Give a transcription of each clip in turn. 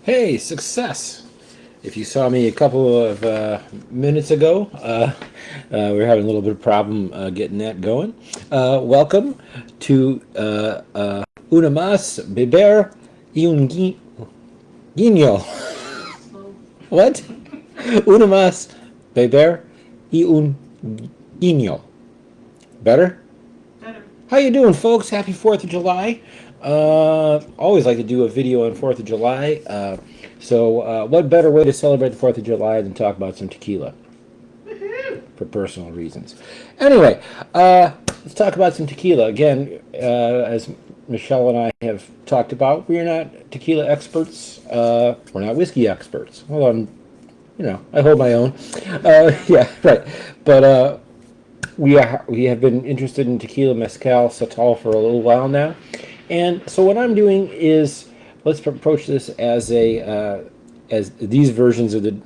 Hey, success! If you saw me a couple of minutes ago, we were having a little bit of problem getting that going. Welcome to Una Más, Beber y un Guiño. What? Una Más, Beber y un Guiño. Better? Better. How you doing, folks? Happy 4th of July. Always like to do a video on 4th of July. So what better way to celebrate the 4th of July than talk about some tequila Woohoo! for personal reasons. Anyway, let's talk about some tequila. Again, as Michelle and I have talked about, we are not tequila experts. We're not whiskey experts. Hold on, I hold my own. Yeah, right. But we have been interested in tequila, mezcal, sotol for a little while now, and so what I'm doing is let's approach this as a as these versions of the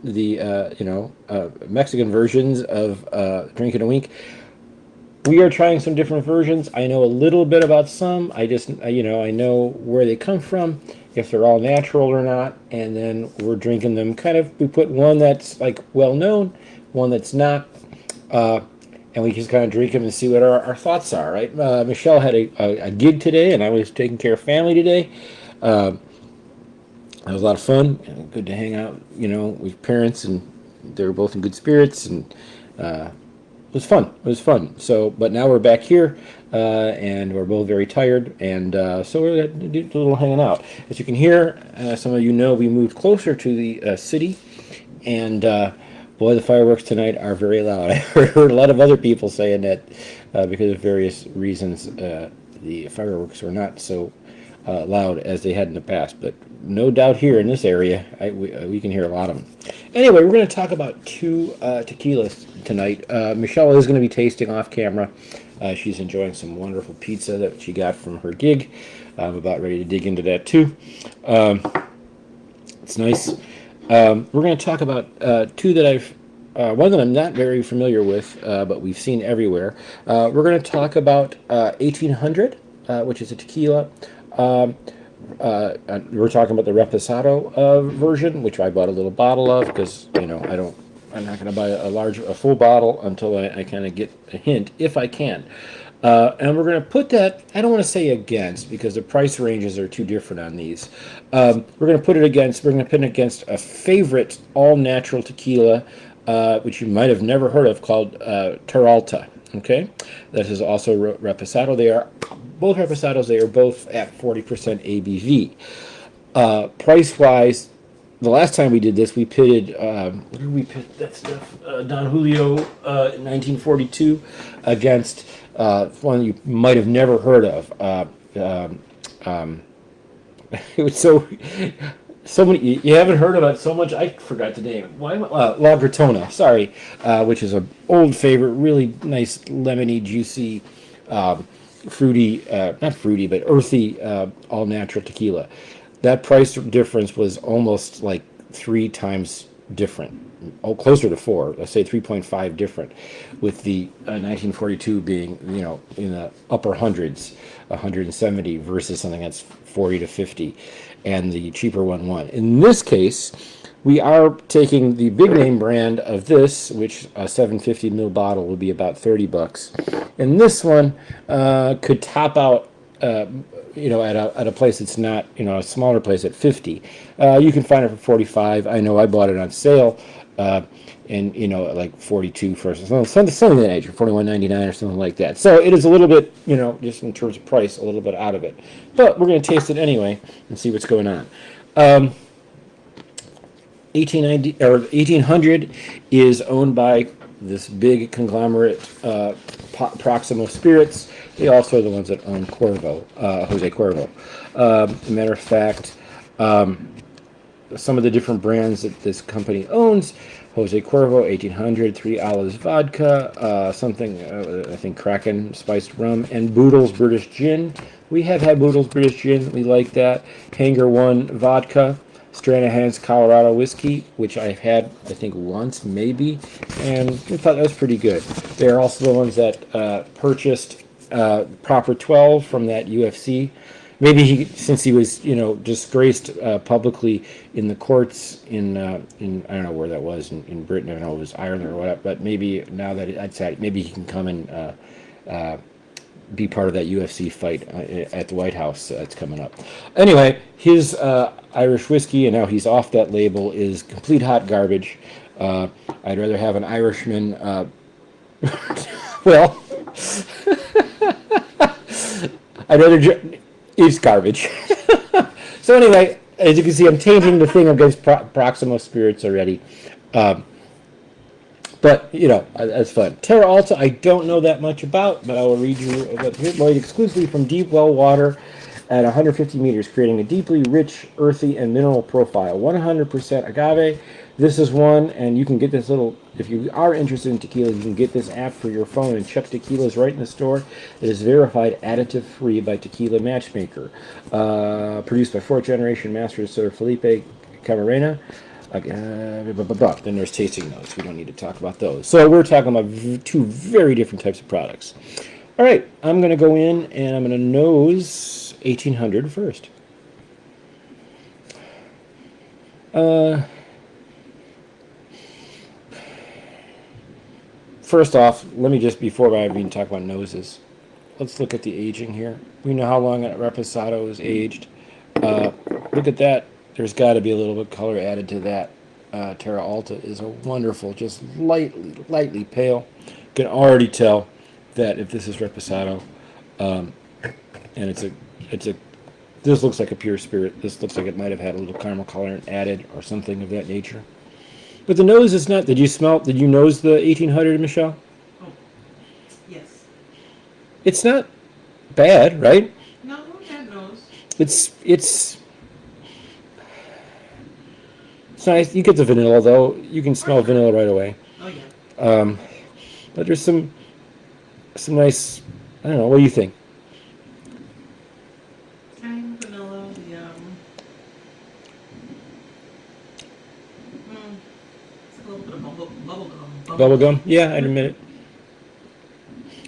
Mexican versions of Drink in a Week. We are trying some different versions. I know a little bit about some. I just I know where they come from, if they're all natural or not, and then we're drinking them. Kind of, we put one that's like well known, one that's not. And we just kind of drink them and see what our thoughts are, right? Michelle had a gig today, and I was taking care of family today. It was a lot of fun. Good to hang out, with parents, and they were both in good spirits, and it was fun. It was fun. So, but now we're back here, and we're both very tired, and so we're going to do a little hanging out. As you can hear, some of you know we moved closer to the city, and boy, the fireworks tonight are very loud. I heard a lot of other people saying that because of various reasons, the fireworks were not so loud as they had in the past. But no doubt here in this area, we can hear a lot of them. Anyway, we're going to talk about two tequilas tonight. Michelle is going to be tasting off camera. She's enjoying some wonderful pizza that she got from her gig. I'm about ready to dig into that too. It's nice. We're going to talk about two that one that I'm not very familiar with, but we've seen everywhere. We're going to talk about 1800, which is a tequila. We're talking about the Reposado version, which I bought a little bottle of because I'm not going to buy a full bottle until I kind of get a hint, if I can. And we're going to put that, I don't want to say against, because the price ranges are too different on these. We're going to put it against a favorite all-natural tequila, which you might have never heard of, called Terralta. Okay? This is also Reposado. They are both Reposados. They are both at 40% ABV. Price-wise, the last time we did this, we pitted, what did we pit that stuff? Don Julio 1942 against one you might have never heard of. It was so many, you haven't heard about it so much, I forgot the name. Why? La Gratona, sorry, which is an old favorite, really nice, lemony, juicy, fruity, not fruity, but earthy, all-natural tequila. That price difference was almost like 3 times different, closer to 4. Let's say 3.5 different, with the 1942 being in the upper hundreds, 170 versus something that's 40 to 50, and the cheaper one won. In this case, we are taking the big name brand of this, which a 750 ml bottle will be about $30, and this one could top out at a place that's not, a smaller place at 50. You can find it for 45. I know I bought it on sale, and like 42 for something in that nature, 41.99 or something like that. So it is a little bit, just in terms of price, a little bit out of it. But we're going to taste it anyway and see what's going on. 1890 or 1800 is owned by this big conglomerate, Proximo Spirits. They also are the ones that own Cuervo, Jose Cuervo. Matter of fact, some of the different brands that this company owns: Jose Cuervo, 1800, Three Olives Vodka, I think Kraken Spiced Rum, and Boodle's British Gin. We have had Boodle's British Gin. We like that. Hanger One Vodka. Stranahan's Colorado Whiskey, which I've had, I think, once, maybe, and I thought that was pretty good. They're also the ones that purchased Proper 12 from that UFC maybe he, since he was, disgraced publicly in the courts in I don't know where that was in Britain. I don't know if it was Ireland or whatever. But maybe now that it's at, maybe he can come and be part of that UFC fight at the White House that's coming up. Anyway, his Irish whiskey, and now he's off that label, is complete hot garbage. I'd rather have an Irishman. Well, I'd rather. It's garbage. So anyway, as you can see, I'm tainting the thing against Proximo Spirits already. But, that's fun. Terralta, I don't know that much about, but I will read you about here. Made exclusively from deep well water at 150 meters, creating a deeply rich, earthy, and mineral profile. 100% agave. This is one, and you can get this little, if you are interested in tequila, you can get this app for your phone and check tequilas right in the store. It is verified additive-free by Tequila Matchmaker. Produced by fourth generation master distiller Felipe Camarena. Then there's tasting notes. We don't need to talk about those. So we're talking about two very different types of products. All right, I'm going to go in and I'm going to nose 1800 first. First off, let me just, before I even talk about noses, let's look at the aging here. We know how long that Reposado is aged. Look at that. There's got to be a little bit of color added to that. Terralta is a wonderful, just lightly pale. You can already tell that if this is Reposado, and this looks like a pure spirit. This looks like it might have had a little caramel colorant added or something of that nature. But the nose is not. Did you nose the 1800, Michelle? Oh, yes. It's not bad, right? No, that nose. It's nice. You get the vanilla though. You can smell vanilla right away. Oh yeah. But there's some nice. I don't know. What do you think? Tang, vanilla, it's a little bit of bubble gum. Bubble gum? Yeah, I'd admit it.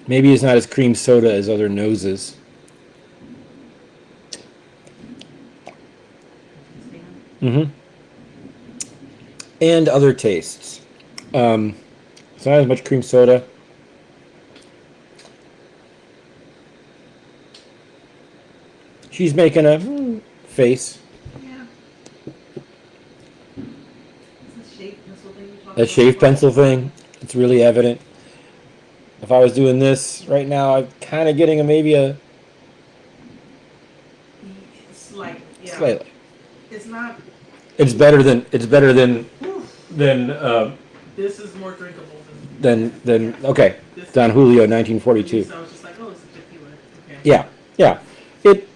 Maybe it's not as cream soda as other noses. Mm-hmm. And other tastes. It's not as much cream soda. She's making a face. Yeah. It's a shaved pencil thing you talk That shaved pencil thing. It's really evident. If I was doing this right now, I'm kind of getting maybe slightly. Yeah. slightly. It's not. It's better than Oof. than This is more drinkable than okay. Don Julio, 1942. So I was just like, oh, it's a tequila. Okay. Yeah, yeah. It's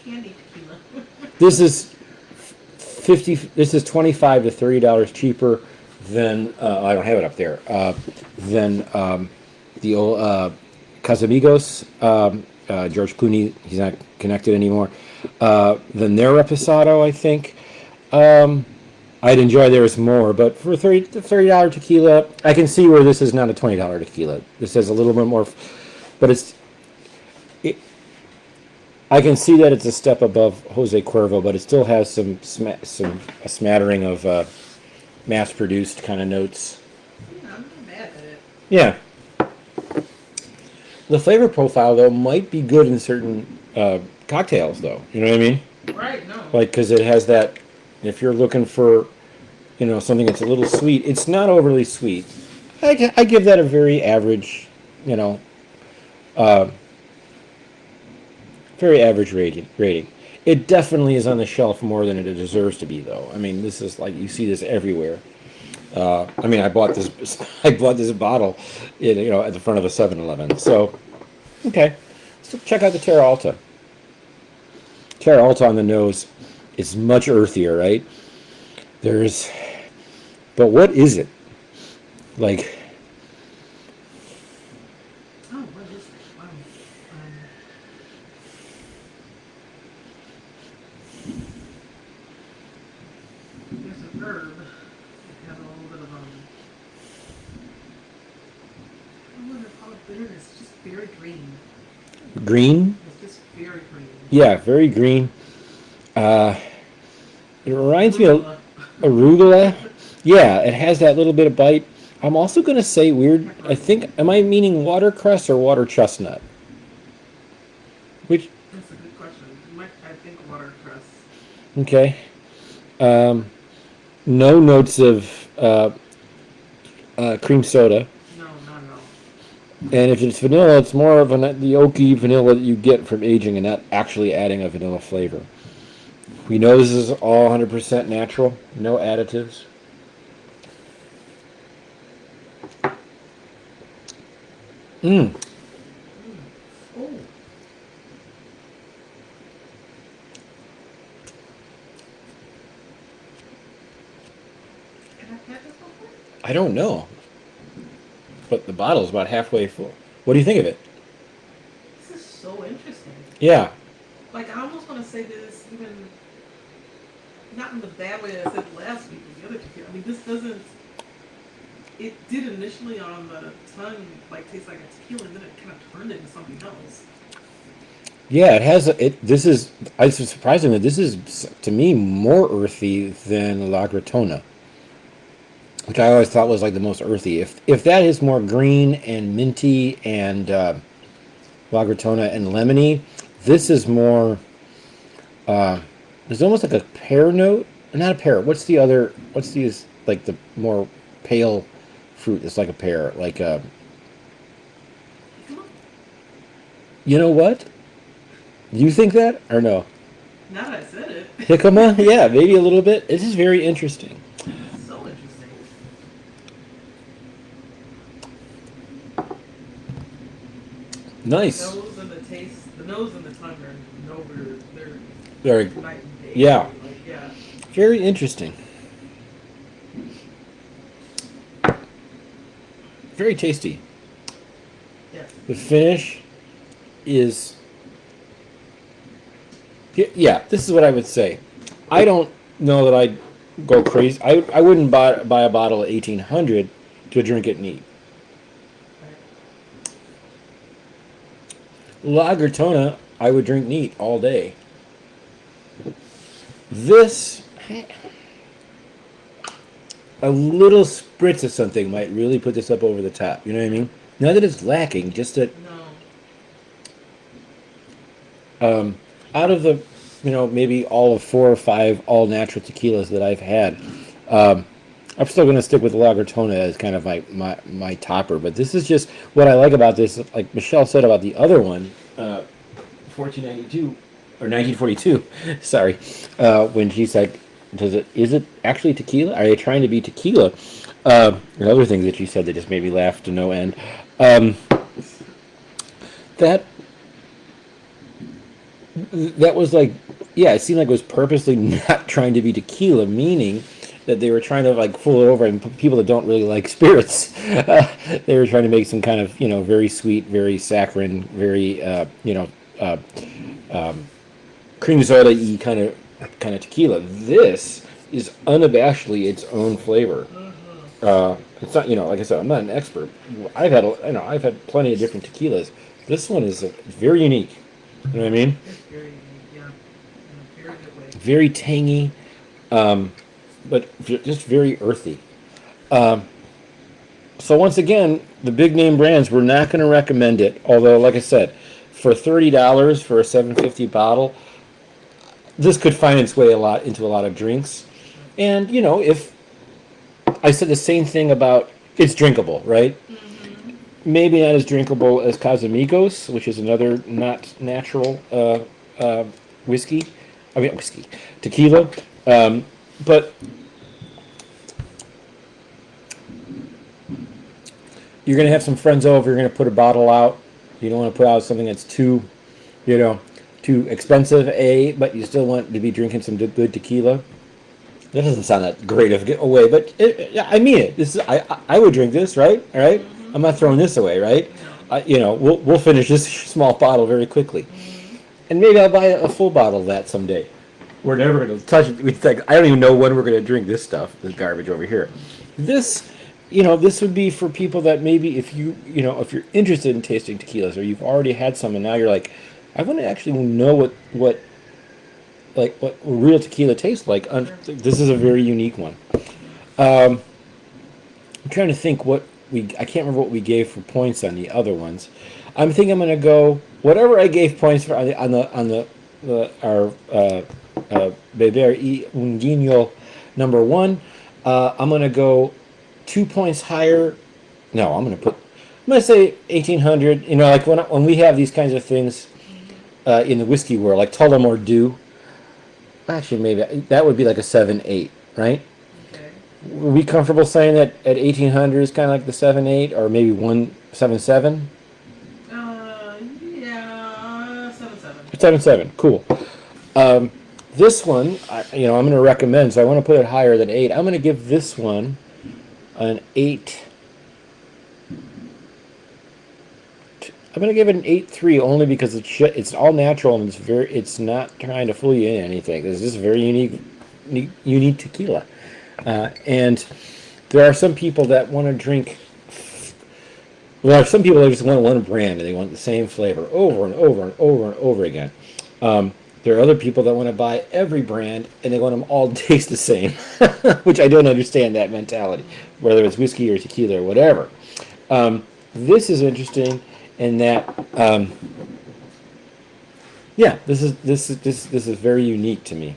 candy tequila. This is 50. This is $25 to $30 cheaper than I don't have it up there. Than the old Casamigos. George Clooney. He's not connected anymore. Than their Reposado, I think. I'd enjoy theirs more, but for $30 tequila, I can see where this is not a $20 tequila. This has a little bit more, but I can see that it's a step above Jose Cuervo, but it still has a smattering of mass-produced kind of notes. Yeah, I'm not mad at it. Yeah. The flavor profile, though, might be good in certain cocktails, though. You know what I mean? Right, no. Like, because it has that, if you're looking for, something that's a little sweet, it's not overly sweet. I give that a very average, very average rating. It definitely is on the shelf more than it deserves to be, though. I mean, this is like, you see this everywhere. I bought this bottle, at the front of a 7-Eleven. So, okay. So check out the Terralta. Terralta on the nose is much earthier, right? But what is it? Like, Oh, what is it? Wow. There's an herb that has a little bit of I don't know what to call it bitterness. It's just very green. green? It's Just very green. Yeah, very green. Uh, it reminds me of Arugula. arugula. Yeah, it has that little bit of bite. I'm also going to say weird. I think, am I meaning watercress or water chestnut? Which, That's a good question. I think watercress. okay. Um, no notes of cream soda. No, not at all. And if it's vanilla, it's more of the oaky vanilla that you get from aging and not actually adding a vanilla flavor. We know this is all 100% natural, no additives. Mmm. Oh, can I have this before? I don't know, but the bottle's about halfway full. What do you think of it? This is so interesting. Yeah. Like I almost want to say this even not in the bad way I said last week with the other tequila. I mean, this doesn't. It did initially on the tongue like taste like a tequila, and then it kind of turned into something else. Yeah, it has. This is. I was surprising that this is to me more earthy than La Gratona, which I always thought was like the most earthy. If that is more green and minty and La Gratona and lemony, this is more. There's almost like a pear note. Not a pear. What's the other? What's the like the more pale fruit? It's like a pear. Like you know what? Do you think that or no? Now that I said it, Jicama? Yeah, maybe a little bit. This is very interesting. so interesting. Nice. Nose and the taste, the nose and the tongue are nowhere. They're Very. night and day. Yeah. Like, yeah. Very interesting. Very tasty. Yes. The finish is. Yeah, this is what I would say. I don't know that I'd go crazy. I wouldn't buy a bottle of 1800 to drink it neat. Lagertona, I would drink neat all day. This, a little spritz of something might really put this up over the top. You know what I mean? Not that it's lacking, just that No. out of the, maybe all of 4 or 5 all natural tequilas that I've had, I'm still going to stick with the Lagertona as kind of my topper. But this is just what I like about this. Like Michelle said about the other one, 1492 or 1942. Sorry, when she's like, is it actually tequila? Are they trying to be tequila? And other things that she said that just made me laugh to no end. That was like, yeah, it seemed like it was purposely not trying to be tequila, meaning that they were trying to like fool it over, and people that don't really like spirits, they were trying to make some kind of very sweet, very saccharine, very cream soda-y kind of tequila. This is unabashedly its own flavor. It's not, like I said, I'm not an expert. I've had plenty of different tequilas. This one is very unique. You know what I mean? It's very, yeah, in a very good way. Very tangy, but just very earthy. So once again, the big name brands, we're not going to recommend it. Although, like I said, for $30 for a 750 bottle, this could find its way into a lot of drinks. And if I said the same thing about it's drinkable, right? Maybe not as drinkable as Casamigos, which is another not natural whiskey. I mean, tequila. But you're going to have some friends over. You're going to put a bottle out. You don't want to put out something that's too expensive, but you still want to be drinking some good tequila. That doesn't sound that great of a giveaway, but I mean it. This is I would drink this, right? All right. I'm not throwing this away, right? We'll finish this small bottle very quickly, and maybe I'll buy a full bottle of that someday. We're never going to touch it. I don't even know when we're going to drink this stuff, this garbage over here. This, this would be for people that maybe if you're interested in tasting tequilas, or you've already had some and now you're like, I want to actually know what real tequila tastes like. This is a very unique one. I'm trying to think I can't remember what we gave for points on the other ones. I'm thinking I'm going to go whatever I gave points for our Beber y un Guiño number one. I'm going to go 2 points higher. No, I'm going to say 1800. You know, like when we have these kinds of things in the whiskey world, like Tullamore Dew. Actually, maybe that would be like a 7-8, right? Okay. Are we comfortable saying that at 1800 is kind of like the 7-8, or maybe 177? Yeah, 7-7. 7-7, cool. This one, I'm going to recommend, so I want to put it higher than 8. I'm going to give this one an 8. I'm going to give it an 8.3 only because it's all natural and it's not trying to fool you in anything. It's just a very unique tequila. And there are some people that want to drink. Well, there are some people that just want one brand and they want the same flavor over and over and over and over again. There are other people that want to buy every brand and they want them all to taste the same, which I don't understand that mentality, whether it's whiskey or tequila or whatever. This is interesting in that, this is very unique to me.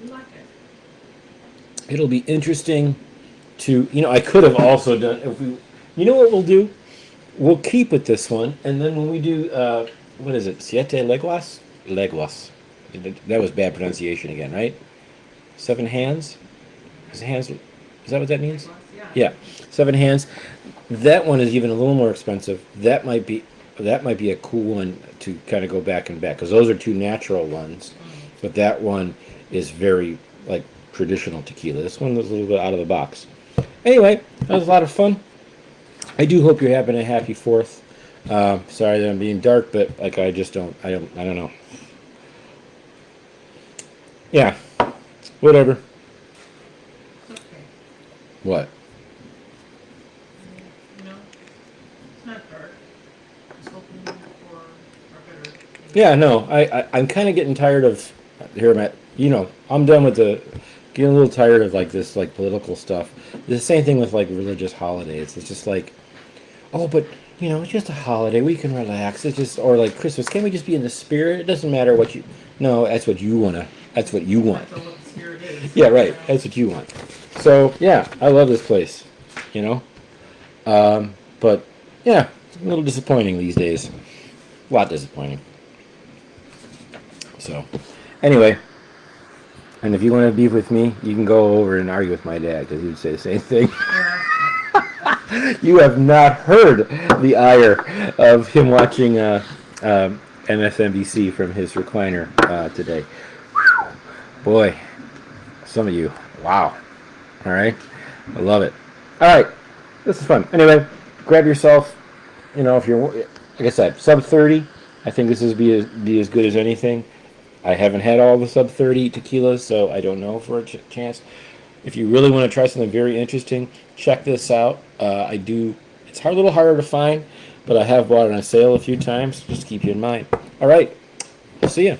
I like it. It'll be interesting to, I could have also done, what we'll do? We'll keep with this one, and then when we do, what is it, Siete Leguas? Leguas. That was bad pronunciation again, right? 7 hands? Is that what that means? Yeah, 7 hands. That one is even a little more expensive. That might be a cool one to kind of go back and back, because those are 2 natural ones, but that one is very like traditional tequila. This one is a little bit out of the box. Anyway, that was a lot of fun. I do hope you're having a happy 4th. Sorry that I'm being dark, but like I don't know. Yeah, whatever. Okay. What? It's not dark. Just hoping for a better. Yeah, no, I'm kind of getting tired of here. I'm done with getting a little tired of like this like political stuff. The same thing with like religious holidays. It's just like, oh, but it's just a holiday. We can relax. It's just, or like Christmas. Can't we just be in the spirit? It doesn't matter what you. No, that's what you wanna. That's what you want. That's what the spirit is. Yeah, right. That's what you want. So yeah, I love this place. But yeah, a little disappointing these days. A lot disappointing. So, anyway, and if you want to beef with me, you can go over and argue with my dad because he would say the same thing. You have not heard the ire of him watching MSNBC from his recliner today. Whew. Boy, some of you, wow. All right, I love it. All right, this is fun. Anyway, grab yourself. If you're, like I said, sub 30, I think this is be as good as anything. I haven't had all the sub 30 tequilas, so I don't know for a chance. If you really want to try something very interesting, check this out. It's a little harder to find, but I have bought it on sale a few times. Just keep you in mind. All right, see ya.